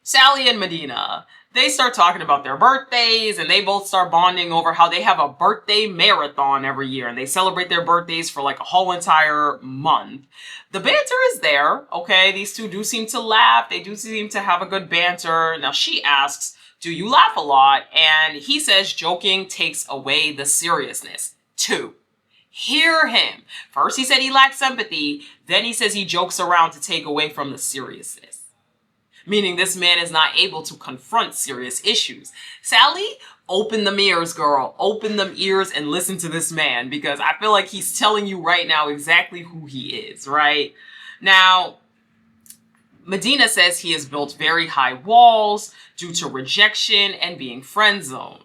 Sally and Medina, they start talking about their birthdays, and they both start bonding over how they have a birthday marathon every year, and they celebrate their birthdays for like a whole entire month. The banter is there, okay? These two do seem to laugh. They do seem to have a good banter. Now, she asks, do you laugh a lot? And he says joking takes away the seriousness. 2. Hear him. First he said he lacks sympathy, then he says he jokes around to take away from the seriousness. Meaning this man is not able to confront serious issues. Sally, open them ears, girl. Open them ears and listen to this man, because I feel like he's telling you right now exactly who he is, right? Now, Medina says he has built very high walls due to rejection and being friend zoned.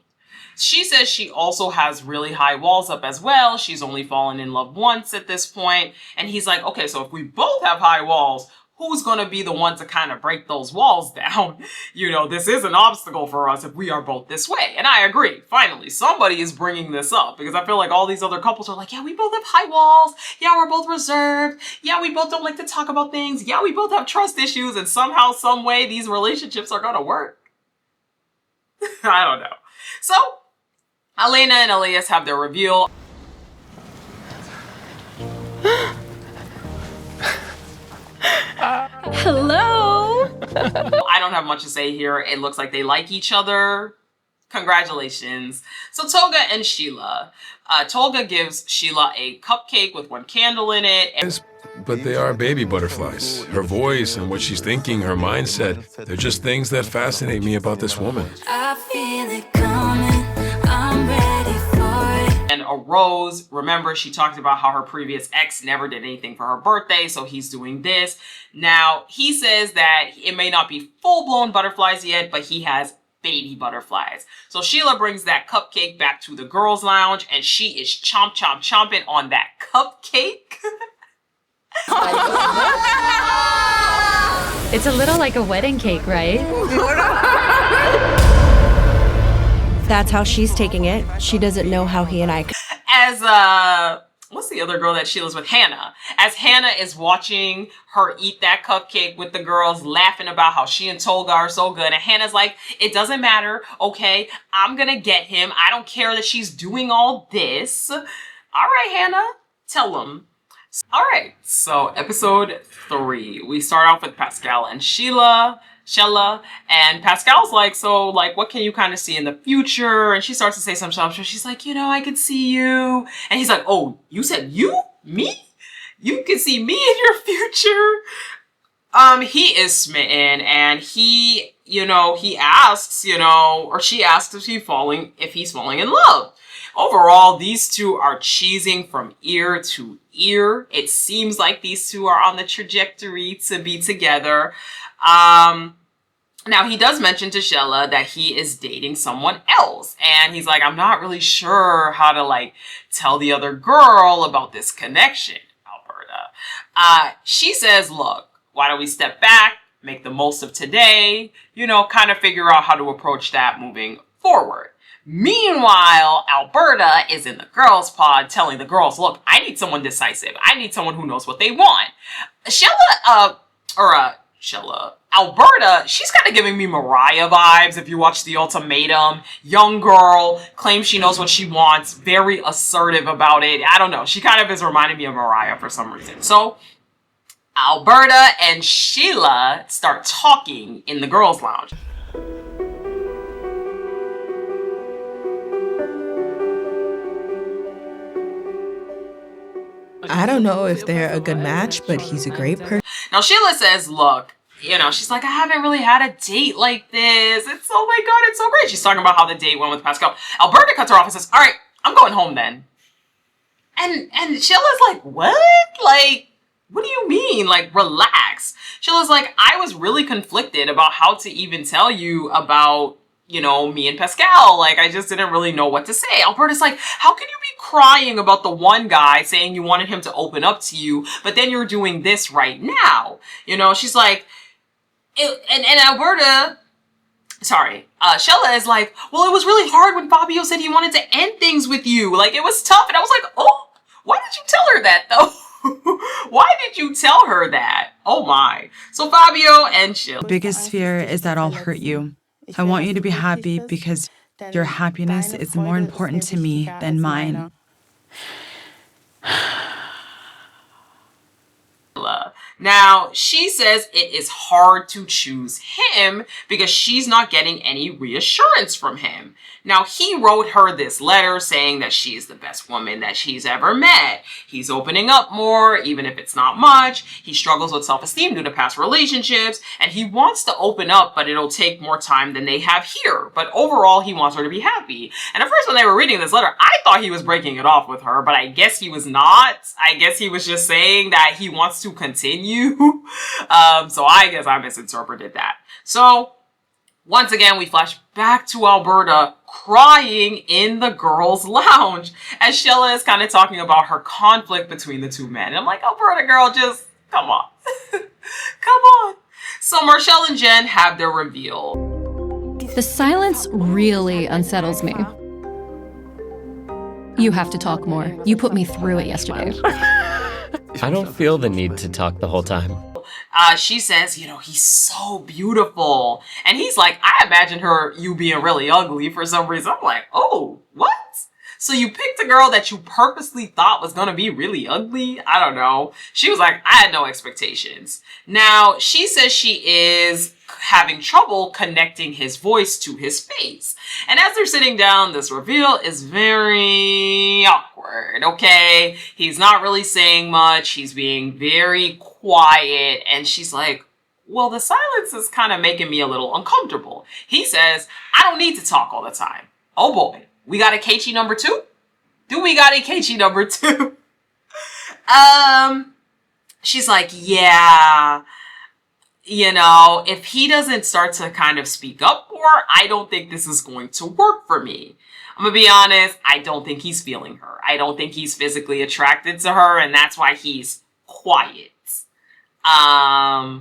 She says she also has really high walls up as well. She's only fallen in love once at this point. And he's like, okay, so if we both have high walls, who's going to be the one to kind of break those walls down? You know, this is an obstacle for us if we are both this way. And I agree. Finally, somebody is bringing this up, because I feel like all these other couples are like, yeah, we both have high walls. Yeah, we're both reserved. Yeah, we both don't like to talk about things. Yeah, we both have trust issues. And somehow, some way, these relationships are going to work. I don't know. So, Alina and Elias have their reveal. Hello. I don't have much to say here. It looks like they like each other. Congratulations. So Tolga and Shella. Tolga gives Shella a cupcake with one candle in it. But they are baby butterflies. Her voice and what she's thinking, her mindset, they're just things that fascinate me about this woman. I feel it coming. I'm ready for it. And a rose. Remember, she talked about how her previous ex never did anything for her birthday, so he's doing this. Now, he says that it may not be full-blown butterflies yet, but he has baby butterflies. So Shella brings that cupcake back to the girls' lounge, and she is chomping on that cupcake. It's a little like a wedding cake, right? That's how she's taking it. She doesn't know how he and I... As, what's the other girl that Shella's with? Hannah. As Hannah is watching her eat that cupcake with the girls, laughing about how she and Tolga are so good. And Hannah's like, it doesn't matter, okay? I'm gonna get him. I don't care that she's doing all this. All right, Hannah, tell him. All right, so episode 3. We start off with Pascal and Shella, and Pascal's like, so like, what can you kind of see in the future? And she starts to say some stuff. She's like, you know, I could see you. And he's like, oh, you said you? Me? You can see me in your future? He is smitten, and he, you know, he asks, you know, or she asks if he's falling in love. Overall, these two are cheesing from ear to ear. It seems like these two are on the trajectory to be together. Now, he does mention to Shella that he is dating someone else. And he's like, I'm not really sure how to, like, tell the other girl about this connection, Alberta. She says, look, why don't we step back, make the most of today, you know, kind of figure out how to approach that moving forward. Meanwhile, Alberta is in the girls' pod telling the girls, look, I need someone decisive. I need someone who knows what they want. Alberta, she's kind of giving me Mariah vibes if you watch The Ultimatum. Young girl, claims she knows what she wants, very assertive about it. I don't know. She kind of is reminding me of Mariah for some reason. So, Alberta and Shella start talking in the girls' lounge. I don't know if they're a good match, but he's a great person. Now, Shella says, look, you know, she's like, I haven't really had a date like this. It's, oh my God, it's so great. She's talking about how the date went with Pascal. Alberta cuts her off and says, all right, I'm going home then. And Shella's like, what? Like, what do you mean? Like, relax. Shella's like, I was really conflicted about how to even tell you about, you know, me and Pascal. Like, I just didn't really know what to say. Alberta's like, how can you be crying about the one guy saying you wanted him to open up to you, but then you're doing this right now? You know, she's like, and Alberta, sorry, Shella is like, well, it was really hard when Fabio said he wanted to end things with you. Like, it was tough. And I was like, oh, why did you tell her that though? Why did you tell her that? Oh my. So Fabio and Shella. Biggest fear is that I'll hurt you. I want you to be happy because your happiness is more important to me than mine. Now, she says it is hard to choose him because she's not getting any reassurance from him. Now, he wrote her this letter saying that she is the best woman that she's ever met. He's opening up more, even if it's not much. He struggles with self-esteem due to past relationships, and he wants to open up, but it'll take more time than they have here. But overall, he wants her to be happy. And at first, when they were reading this letter, I thought he was breaking it off with her, but I guess he was not. I guess he was just saying that he wants to continue. So I guess I misinterpreted that. So once again, we flash back to Alberta crying in the girls' lounge as Shella is kind of talking about her conflict between the two men. And I'm like, Alberta girl, just come on. Come on. So Marcel and Jen have their reveal. The silence really unsettles me. You have to talk more. You put me through it yesterday. I don't feel the need to talk the whole time. She says, you know, he's so beautiful. And he's like, I imagine you being really ugly for some reason. I'm like, oh, what? So you picked a girl that you purposely thought was going to be really ugly? I don't know. She was like, I had no expectations. Now, she says she is having trouble connecting his voice to his face. And as they're sitting down, this reveal is very awkward, okay? He's not really saying much. He's being very quiet. And she's like, well, the silence is kind of making me a little uncomfortable. He says, I don't need to talk all the time. Oh boy, we got a Keiichi number 2? Do we got a Keiichi number 2? She's like, yeah, you know, if he doesn't start to kind of speak up more, I don't think this is going to work for me. I'm gonna be honest, I don't think he's feeling her. I don't think he's physically attracted to her, and that's why he's quiet.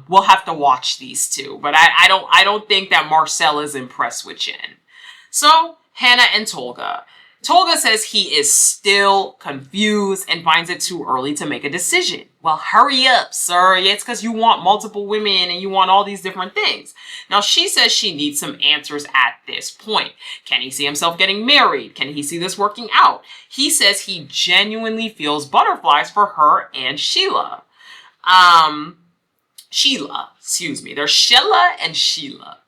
We'll have to watch these two, but I don't think that Marcel is impressed with Jen. So, Hanna and Tolga. Tolga says he is still confused and finds it too early to make a decision. Well, hurry up, sir. Yeah, it's because you want multiple women and you want all these different things. Now, she says she needs some answers at this point. Can he see himself getting married? Can he see this working out? He says he genuinely feels butterflies for her and Sheila. There's Shella and Sheila.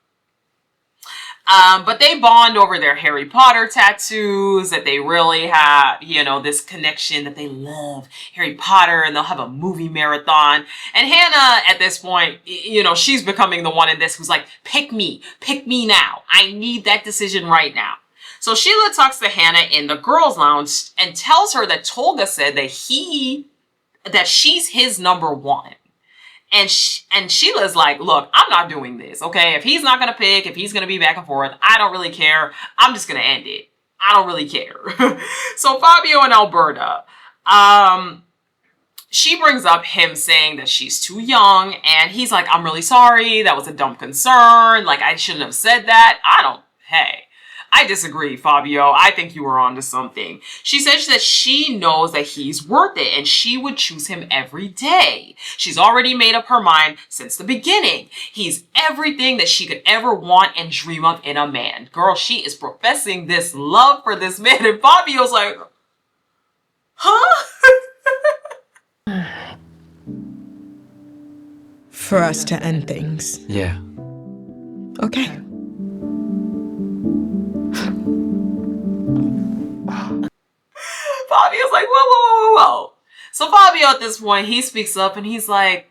But they bond over their Harry Potter tattoos, that they really have, you know, this connection that they love Harry Potter, and they'll have a movie marathon. And Hanna, at this point, you know, she's becoming the one in this who's like, pick me now. I need that decision right now. So Sheila talks to Hanna in the girls' lounge and tells her that Tolga said that she's his number one. And Sheila's like, look, I'm not doing this, okay? If he's not going to pick, if he's going to be back and forth, I don't really care. I'm just going to end it. I don't really care. So Fabio and Alberta, she brings up him saying that she's too young. And he's like, I'm really sorry. That was a dumb concern. Like, I shouldn't have said that. I disagree, Fabio. I think you were onto something. She says that she knows that he's worth it and she would choose him every day. She's already made up her mind since the beginning. He's everything that she could ever want and dream of in a man. Girl, she is professing this love for this man, and Fabio's like, huh? For us to end things. Yeah. Okay. Fabio's like, whoa. So Fabio at this point, he speaks up and he's like,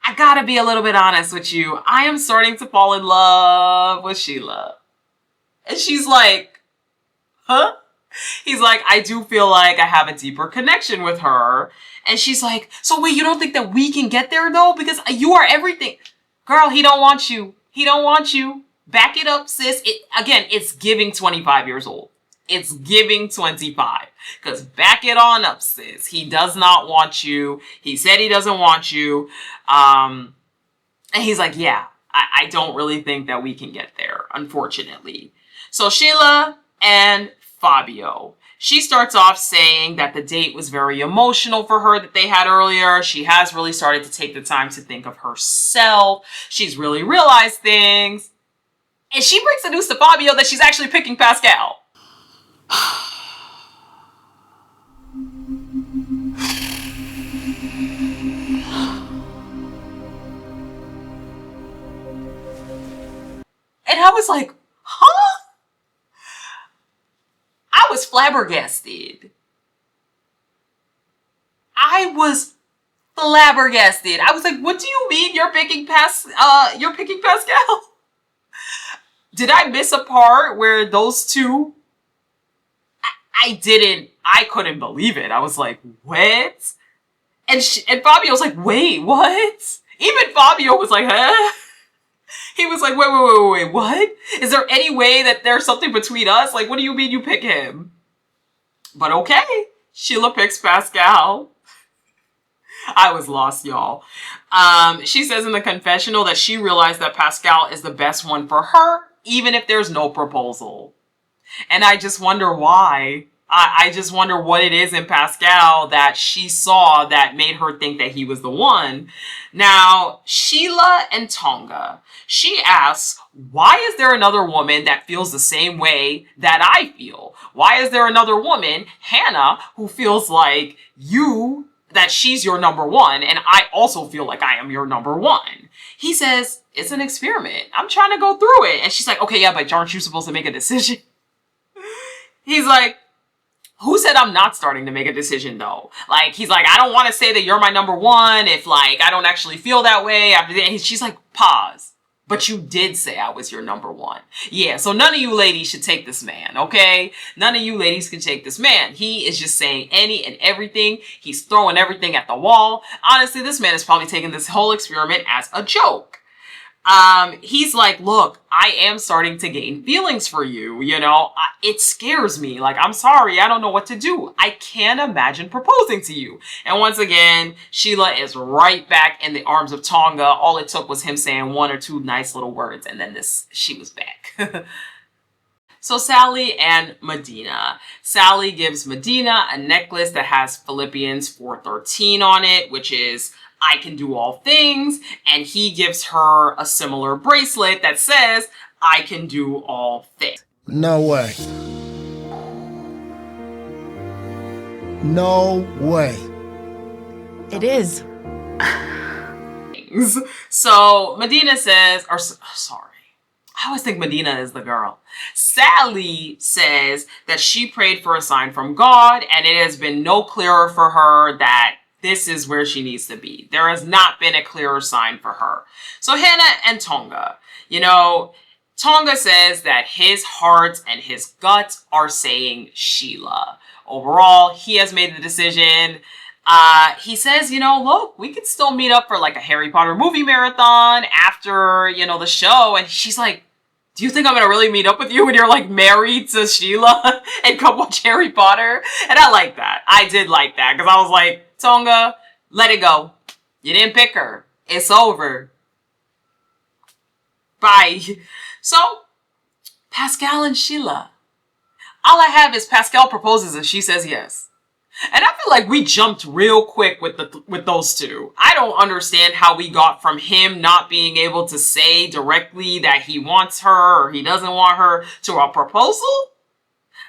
I gotta be a little bit honest with you. I am starting to fall in love with Sheila. And she's like, huh? He's like, I do feel like I have a deeper connection with her. And she's like, so wait, you don't think that we can get there though? Because you are everything. Girl, he don't want you. He don't want you. Back it up, sis. Again, it's giving 25 years old. It's giving 25. Because back it on up, sis. He does not want you. He said he doesn't want you. And he's like, yeah, I don't really think that we can get there, unfortunately. So Shella and Fabio. She starts off saying that the date was very emotional for her that they had earlier. She has really started to take the time to think of herself. She's really realized things. And she breaks the news to Fabio that she's actually picking Pascal. And I was like, huh? I was flabbergasted. I was flabbergasted. I was like, what do you mean you're picking Pascal? Did I miss a part where those two? I couldn't believe it. I was like, what? And Fabio was like, wait, what? Even Fabio was like, huh? He was like, wait, what? Is there any way that there's something between us? Like, what do you mean you pick him? But okay, Shella picks Pascal. I was lost, y'all. She says in the confessional that she realized that Pascal is the best one for her, even if there's no proposal. And I just wonder why. I just wonder what it is in Pascal that she saw that made her think that he was the one. Now, Shella and Tonga. She asks, why is there another woman that feels the same way that I feel? Why is there another woman, Hannah, who feels like that she's your number one, and I also feel like I am your number one? He says, it's an experiment. I'm trying to go through it. And she's like, okay, yeah, but aren't you supposed to make a decision? He's like, who said I'm not starting to make a decision though? Like, he's like, I don't want to say that you're my number one if like, I don't actually feel that way after that. She's like, pause. But you did say I was your number one. Yeah, so none of you ladies should take this man, okay? None of you ladies can take this man. He is just saying any and everything. He's throwing everything at the wall. Honestly, this man is probably taking this whole experiment as a joke. He's like, look, I am starting to gain feelings for you, you know? It scares me. Like, I'm sorry, I don't know what to do. I can't imagine proposing to you. And once again, Shella is right back in the arms of Tonga. All it took was him saying one or two nice little words, and then she was back. So Sally and Medina. Sally gives Medina a necklace that has Philippians 4:13 on it, which is I can do all things, and he gives her a similar bracelet that says, I can do all things. No way. No way. It is. So Medina says, sorry, I always think Medina is the girl. Sally says that she prayed for a sign from God, and it has been no clearer for her that this is where she needs to be. There has not been a clearer sign for her. So Hannah and Tonga, you know, Tonga says that his heart and his gut are saying Shella. Overall, he has made the decision. He says, you know, look, we could still meet up for like a Harry Potter movie marathon after, you know, the show. And she's like, do you think I'm going to really meet up with you when you're like married to Shella and come watch Harry Potter? And I like that. I did like that because I was like, Tonga, let it go. You didn't pick her. It's over. Bye. So, Pascal and Shella. All I have is Pascal proposes and she says yes. And I feel like we jumped real quick with those two. I don't understand how we got from him not being able to say directly that he wants her or he doesn't want her to a proposal.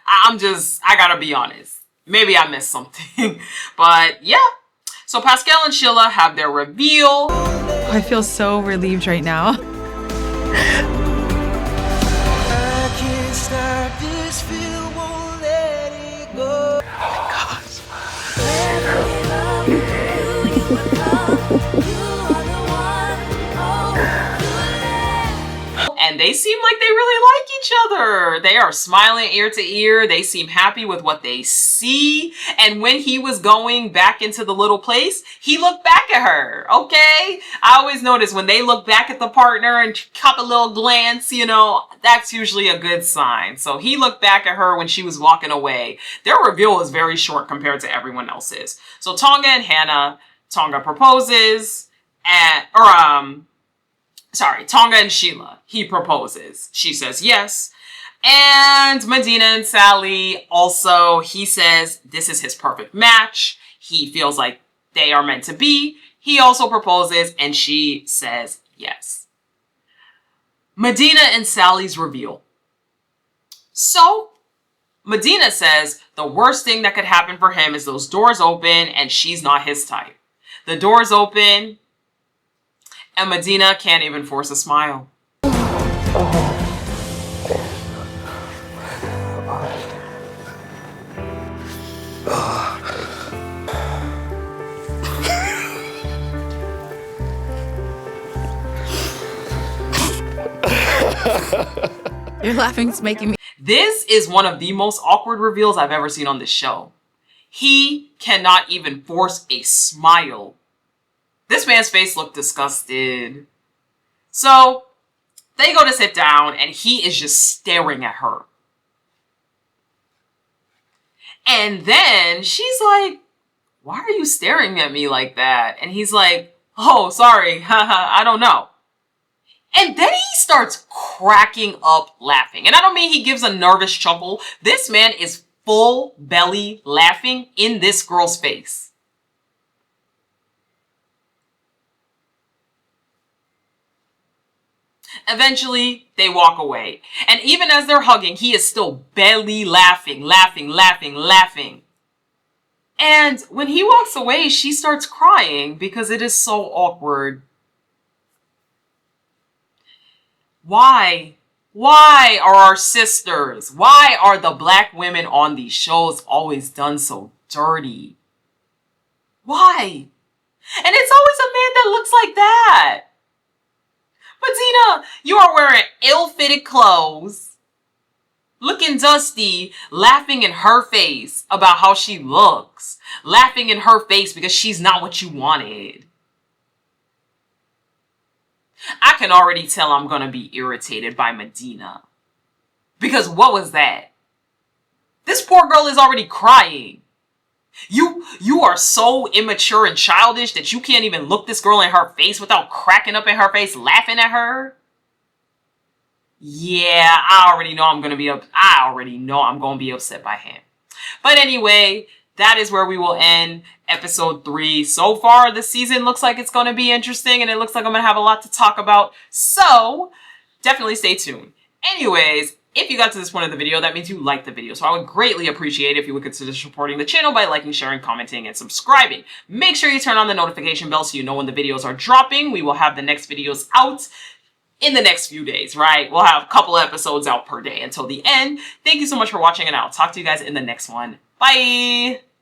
I gotta be honest. Maybe I missed something. But yeah. So Pascal and Shella have their reveal. I feel so relieved right now. I can't stop this feel, won't let it go. And And they seem like they really like each other. They are smiling ear to ear. They seem happy with what they see. And when he was going back into the little place, he looked back at her, okay? I always notice when they look back at the partner and cop a little glance, you know, that's usually a good sign. So he looked back at her when she was walking away. Their reveal is very short compared to everyone else's. So Tonga and Hannah, Tonga proposes, Tonga and Sheila, he proposes. She says yes. And Medina and Sally also, he says this is his perfect match. He feels like they are meant to be. He also proposes and she says yes. Medina and Sally's reveal. So, Medina says the worst thing that could happen for him is those doors open and she's not his type. The doors open and Medina can't even force a smile. Your laughing's making me... This is one of the most awkward reveals I've ever seen on this show. He cannot even force a smile. This man's face looked disgusted. So, they go to sit down and he is just staring at her. And then she's like, why are you staring at me like that? And he's like, oh, sorry, haha, I don't know. And then he starts cracking up laughing. And I don't mean he gives a nervous chuckle. This man is full belly laughing in this girl's face. Eventually, they walk away. And even as they're hugging, he is still belly laughing. And when he walks away, she starts crying because it is so awkward. Why? Why are our sisters, why are the black women on these shows always done so dirty? Why? And it's always a man that looks like that. Medina, you are wearing ill-fitted clothes, looking dusty, laughing in her face about how she looks, laughing in her face because she's not what you wanted. I can already tell I'm going to be irritated by Medina. Because what was that? This poor girl is already crying. You are so immature and childish that you can't even look this girl in her face without cracking up in her face, laughing at her. Yeah, I already know I'm going to be upset by him. But anyway, that is where we will end episode 3. So far, the season looks like it's going to be interesting and it looks like I'm going to have a lot to talk about. So, definitely stay tuned. Anyways, if you got to this point of the video, that means you liked the video. So I would greatly appreciate if you would consider supporting the channel by liking, sharing, commenting, and subscribing. Make sure you turn on the notification bell so you know when the videos are dropping. We will have the next videos out in the next few days, right? We'll have a couple of episodes out per day until the end. Thank you so much for watching, and I'll talk to you guys in the next one. Bye!